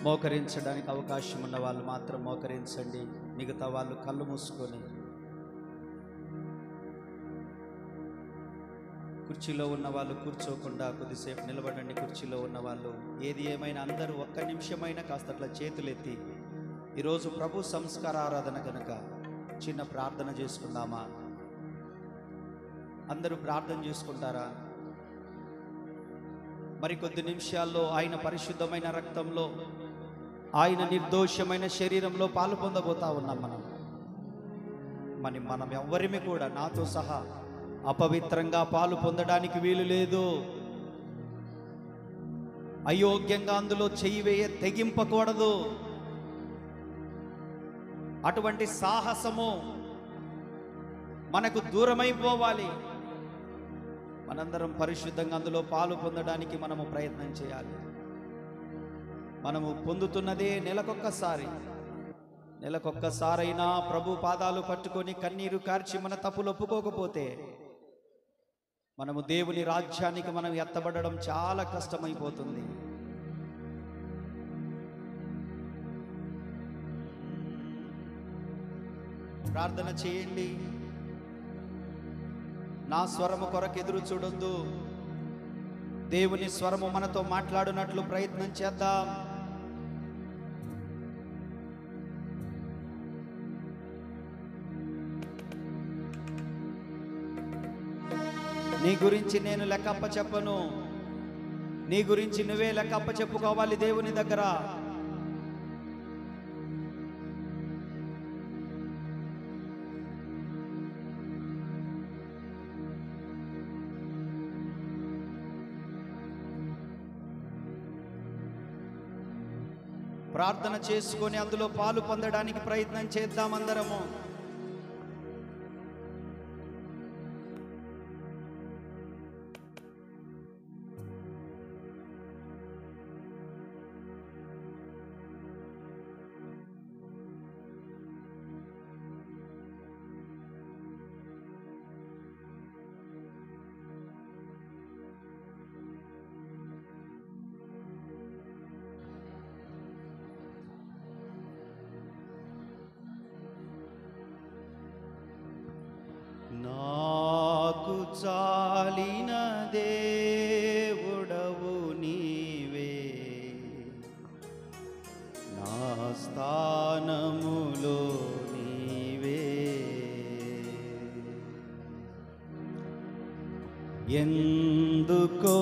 మోకరించడానికి అవకాశం ఉన్న వాళ్ళు మాత్రం మోకరించండి. మిగతా వాళ్ళు కళ్ళు మూసుకొని, కుర్చీలో ఉన్న వాళ్ళు కూర్చోకుండా కొద్దిసేపు నిలబడండి. కుర్చీలో ఉన్న వాళ్ళు ఏది ఏమైనా అందరూ ఒక్క నిమిషమైనా కాస్త అట్లా చేతులెత్తి, ఈరోజు ప్రభు సంస్కార ఆరాధన కనుక చిన్న ప్రార్థన చేసుకుందామా? అందరూ ప్రార్థన చేసుకుంటారా? మరికొద్ది నిమిషాల్లో ఆయన పరిశుద్ధమైన రక్తంలో, ఆయన నిర్దోషమైన శరీరంలో పాలు పొందబోతా ఉన్నాం. మనం ఎవ్వరిమి కూడా, నాతో సహా, అపవిత్రంగా పాలు పొందడానికి వీలు లేదు. అయోగ్యంగా అందులో చెయ్యి వేయ తెగింపకూడదు. అటువంటి సాహసము మనకు దూరమైపోవాలి. మనందరం పరిశుద్ధంగా అందులో పాలు పొందడానికి మనము ప్రయత్నం చేయాలి. మనము పొందుతున్నదే నెలకొక్కసారైనా ప్రభు పాదాలు పట్టుకొని కన్నీరు కార్చి మన తప్పులు ఒప్పుకోకపోతే మనము దేవుని రాజ్యానికి మనం ఎత్తబడడం చాలా కష్టమైపోతుంది. ప్రార్థన చేయండి. నా స్వరము కొరకు ఎదురు చూడొద్దు. దేవుని స్వరము మనతో మాట్లాడునట్లు ప్రయత్నం చేద్దాం. నీ గురించి నేను లెక్కప్ప చెప్పను, నీ గురించి నువ్వే లెక్కప్ప చెప్పుకోవాలి దేవుని దగ్గర. ప్రార్థన చేసుకొని అందులో పాలు పొందడానికి ప్రయత్నం చేద్దాం అందరము. నాకు చాలిన దేవుడవు నీవే, నా స్థానములో నీవే. ఎందుకో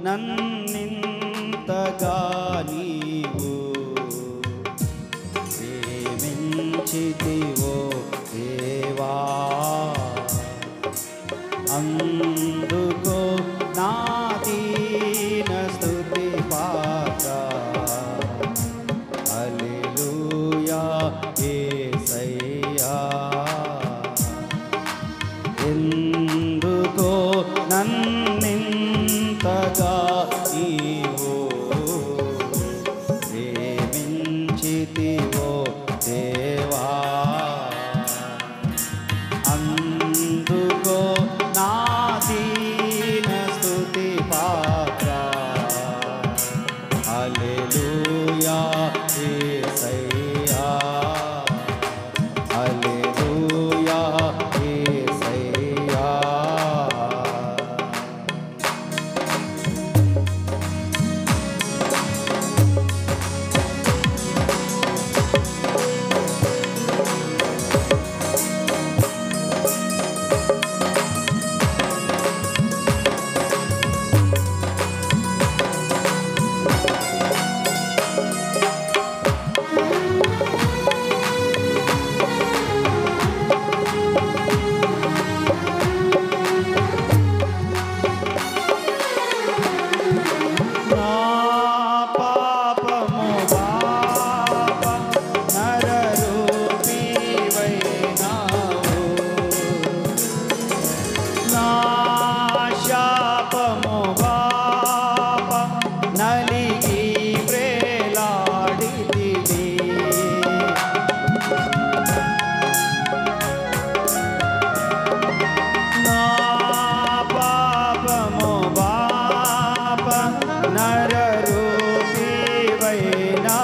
నన్నింతగా నీవు ప్రేమించితివో దేవా, అందుకో నా దీన స్తుతి పాత్ర. హల్లెలూయా యేసయ్యా. ఎందుకో నన్నింతగా నీవు ప్రేమించితివో దేవా, అందుకో నా దీన స్తుతి పాత్ర. హల్లెలూయా యేసయ్యా, హల్లెలూయా యేసయ్యా. నరరూపివైనా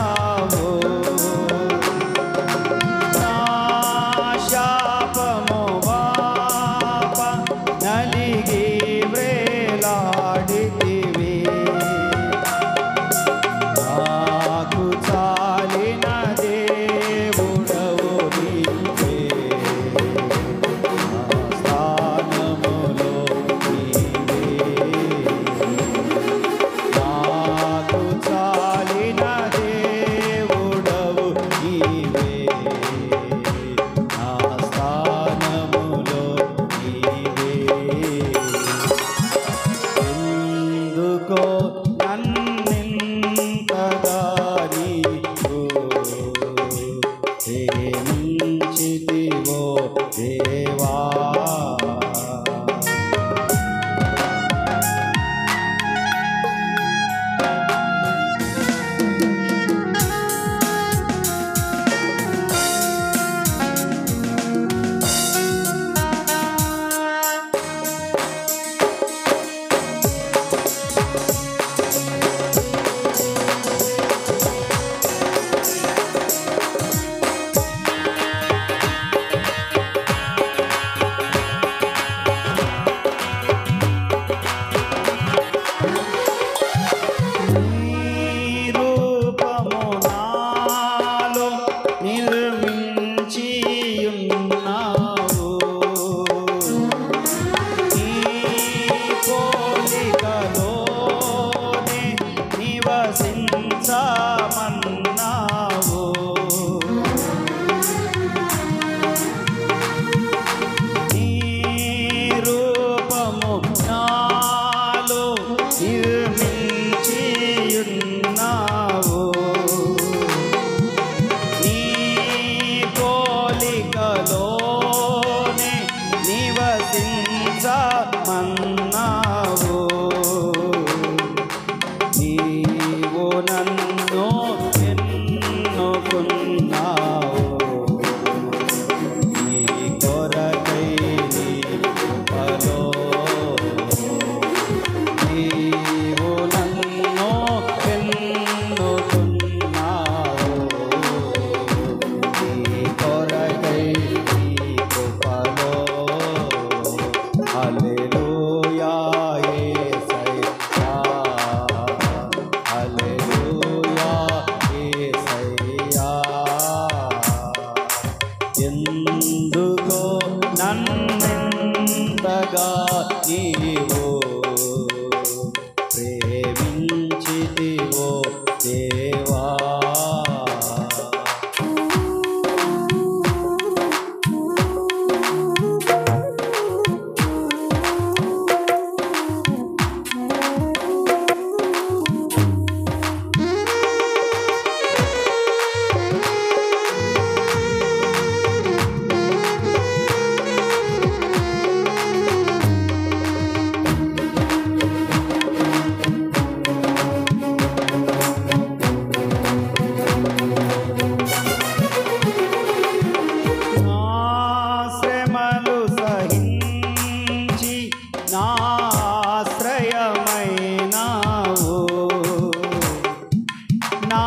నా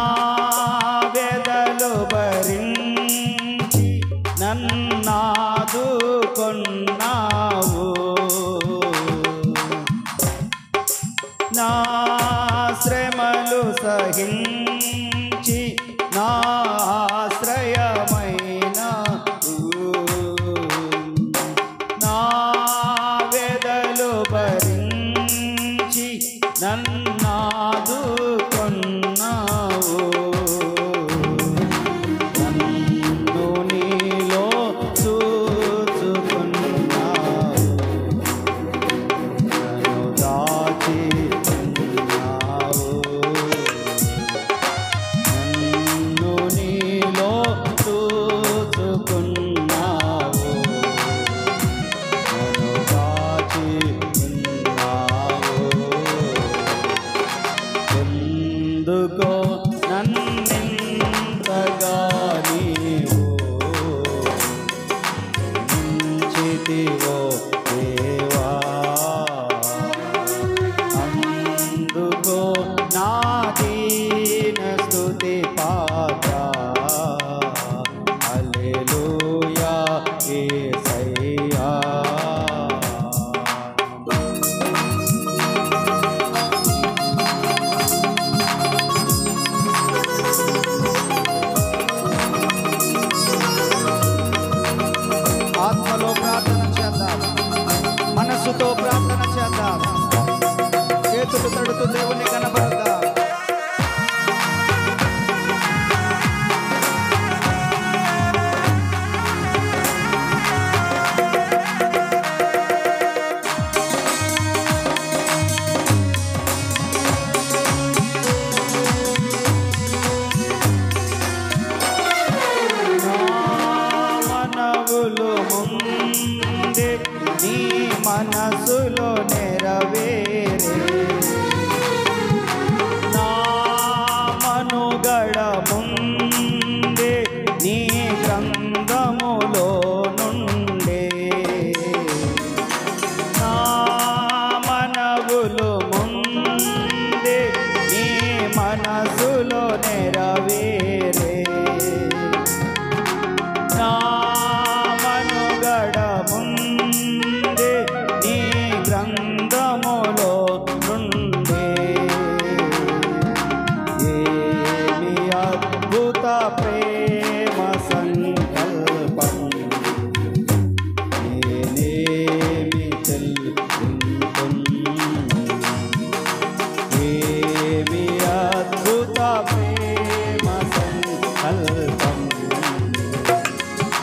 వేదలు భరించి నన్నాదుకొన్నావు. నా శ్రమలు సహించి నా ఆశ్రయమైనావు. నా వేదలు భరించి నన్నాదుకొన్నావు. నన్ను నీలో చూచుకున్నావు. నన్ను దాచి ఉన్నావు. నన్ను నీలో చూచుకున్నావు. నన్ను దాచి ఉన్నావు. ఎందుకో నన్నింతగా నీవు ప్రేమించితివో దేవా. అందుకో నా దీన స్తుతి పాత్ర. హల్లెలూయా యేసయ్యా. ఆత్మలో ప్రార్థన చేద్దాం, మనస్సుతో ప్రార్థన చేద్దాం, చేతులు తడుతూ దేవుని కనబడదాం. మనవులు ముందే నీ మనసులో నెరవేరే. నా మనుగడ ముందే నీ గ్రంథములో నుండే. నా మనవులు ముందే నీ మనసులో నెరవేరే. నా మనుగడ ముందే నీ గ్రంథములో నుండే. ఏమి అద్భుత ప్రేమ సంకల్పం. నేనేమి తెలుసుకుంటున్నా. ఏమి అద్భుత ప్రేమ సంకల్పం.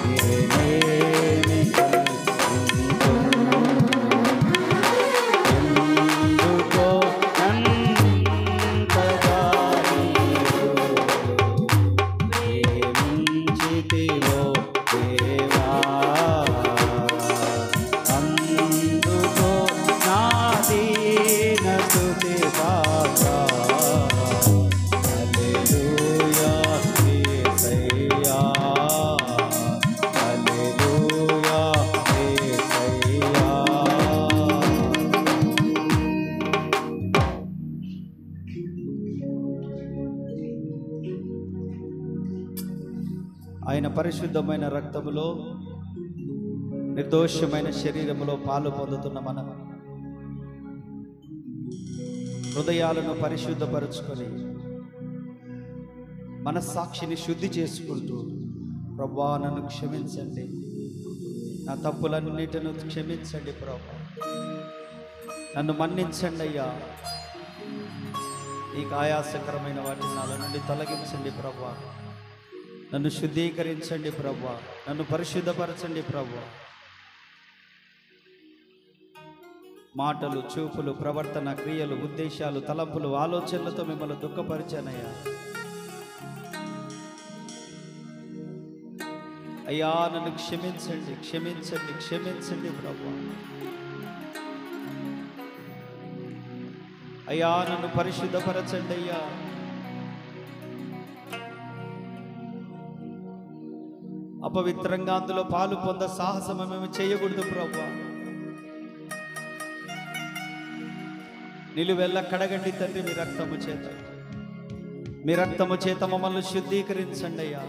నేనేమి తెలుసుకుంటున్నా. ఎందుకో నన్నింతగా నీవు ప్రేమించితివో దేవా. అందుకో నా దీన స్తుతి పాత్ర. హల్లెలూయా యేసయ్యా. హల్లెలూయా యేసయ్యా. ఆయన పరిశుద్ధమైన రక్తములో నిర్దోషమైన శరీరములో పాలు పొందుతున్న మనం హృదయాలను పరిశుద్ధపరుచుకొని మనస్సాక్షిని శుద్ధి చేసుకుంటూ, ప్రభువా నన్ను క్షమించండి, నా తప్పులన్నిటిని క్షమించండి ప్రభువా, నన్ను మన్నించండి అయ్యా, ఈ ఆయాసకరమైన వాటిని నాలో నుండి తొలగించండి ప్రభువా, నన్ను శుద్ధీకరించండి ప్రభువా, నన్ను పరిశుద్ధపరచండి ప్రభువా. మాటలు, చూపులు, ప్రవర్తన, క్రియలు, ఉద్దేశాలు, తలంపులు, ఆలోచనలతో మిమ్మల్ని దుఃఖపరిచానయ్యా. అయ్యా నన్ను క్షమించండి, క్షమించండి, క్షమించండి ప్రభువా. అయ్యా నన్ను పరిశుద్ధపరచండి అయ్యా. అపవిత్రంగా అందులో పాలు పొంద సాహసం మేము చేయకూడదు ప్రభువా. నిలువెల్ల కడగండి తండ్రి మీ రక్తము చేత. మీ రక్తము చేత మమ్మల్ని శుద్ధీకరించండి అయ్యా.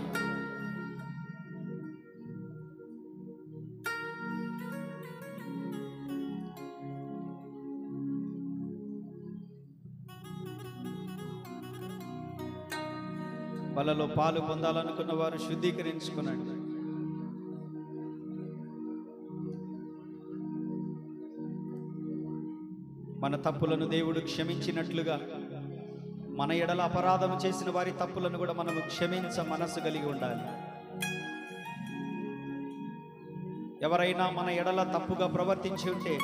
వాళ్ళలో పాలు పొందాలనుకున్న వారు శుద్ధీకరించుకునండి. మన తప్పులను దేవుడు క్షమించినట్లుగా మన ఎడల అపరాధం చేసిన వారి తప్పులను కూడా మనము క్షమించ మనసు కలిగి ఉండాలి. ఎవరైనా మన ఎడల తప్పుగా ప్రవర్తించి ఉంటే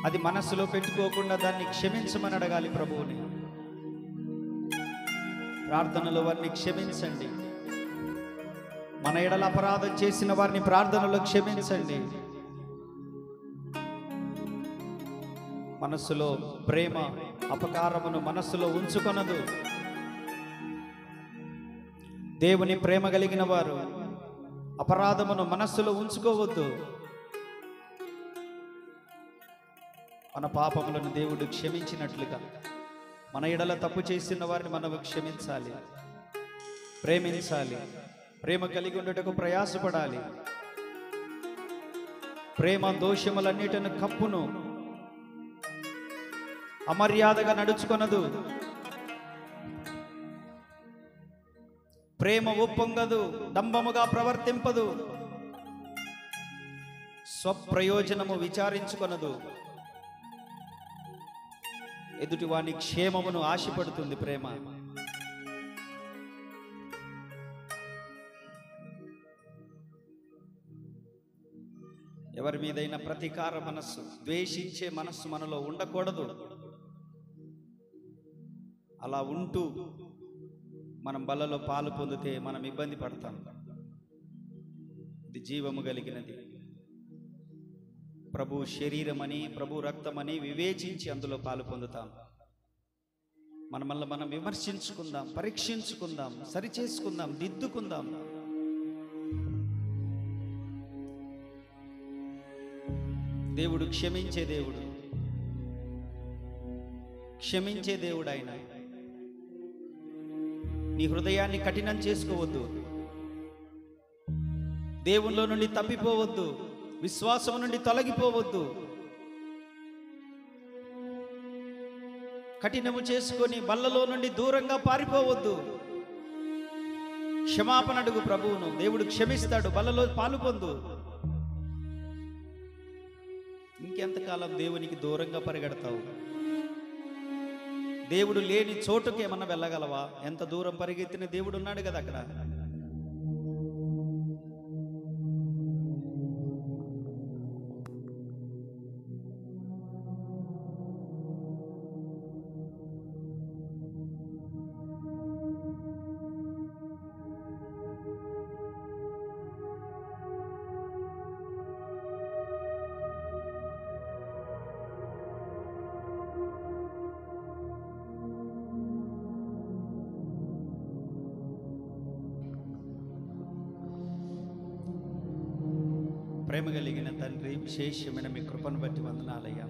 అది మనసులో పెట్టుకోకుండా దాన్ని క్షమించమని అడగాలి ప్రభువుని. ప్రార్థనలో వారిని క్షమించండి. మన ఎడల అపరాధం చేసిన వారిని ప్రార్థనలో క్షమించండి. మనస్సులో ప్రేమ అపకారమును మనస్సులో ఉంచుకొనదు. దేవుని ప్రేమ కలిగిన వారు అపరాధమును మనస్సులో ఉంచుకోవద్దు. మన పాపములను దేవుడు క్షమించినట్లుగా మన ఎడల తప్పు చేసిన వారిని మనం క్షమించాలి, ప్రేమించాలి, ప్రేమ కలిగి ఉండటకు ప్రయాసపడాలి. ప్రేమ దోషములన్నిటిని కప్పును, అమర్యాదగా నడుచుకొనదు. ప్రేమ ఒప్పొంగదు, డంబముగా ప్రవర్తింపదు, స్వప్రయోజనము విచారించుకొనదు. ఎదుటివాని క్షేమమును ఆశపడుతుంది ప్రేమ. ఎవరి మీదైనా ప్రతీకార మనస్సు, ద్వేషించే మనస్సు మనలో ఉండకూడదు. అలా ఉంటూ మనం బలలో పాలు పొందితే మనం ఇబ్బంది పడతాం. ఇది జీవము కలిగినది. ప్రభు శరీరమని, ప్రభు రక్తమని వివేచించి అందులో పాలు పొందుతాం. మనమల్ల మనం విమర్శించుకుందాం, పరీక్షించుకుందాం, సరిచేసుకుందాం, దిద్దుకుందాం. దేవుడు క్షమించే దేవుడు, క్షమించే దేవుడు ఆయన. నీ హృదయాన్ని కఠినం చేసుకోవద్దు. దేవునిలో నుండి తప్పిపోవద్దు, విశ్వాసం నుండి తొలగిపోవద్దు. కఠినము చేసుకొని బల్లలో నుండి దూరంగా పారిపోవద్దు. క్షమాపణ అడుగు ప్రభువును, దేవుడు క్షమిస్తాడు. బల్లలో పాలు పొందు. ఇంకెంతకాలం దేవునికి దూరంగా పరిగెడతావు? దేవుడు లేని చోటుకి ఏమన్నా వెళ్ళగలవా? ఎంత దూరం పరిగెత్తిన దేవుడు ఉన్నాడు కదా అక్కడ. ప్రేమ కలిగిన తండ్రి, విశేషమైన మీ కృపను బట్టి వందనాలయ్యా.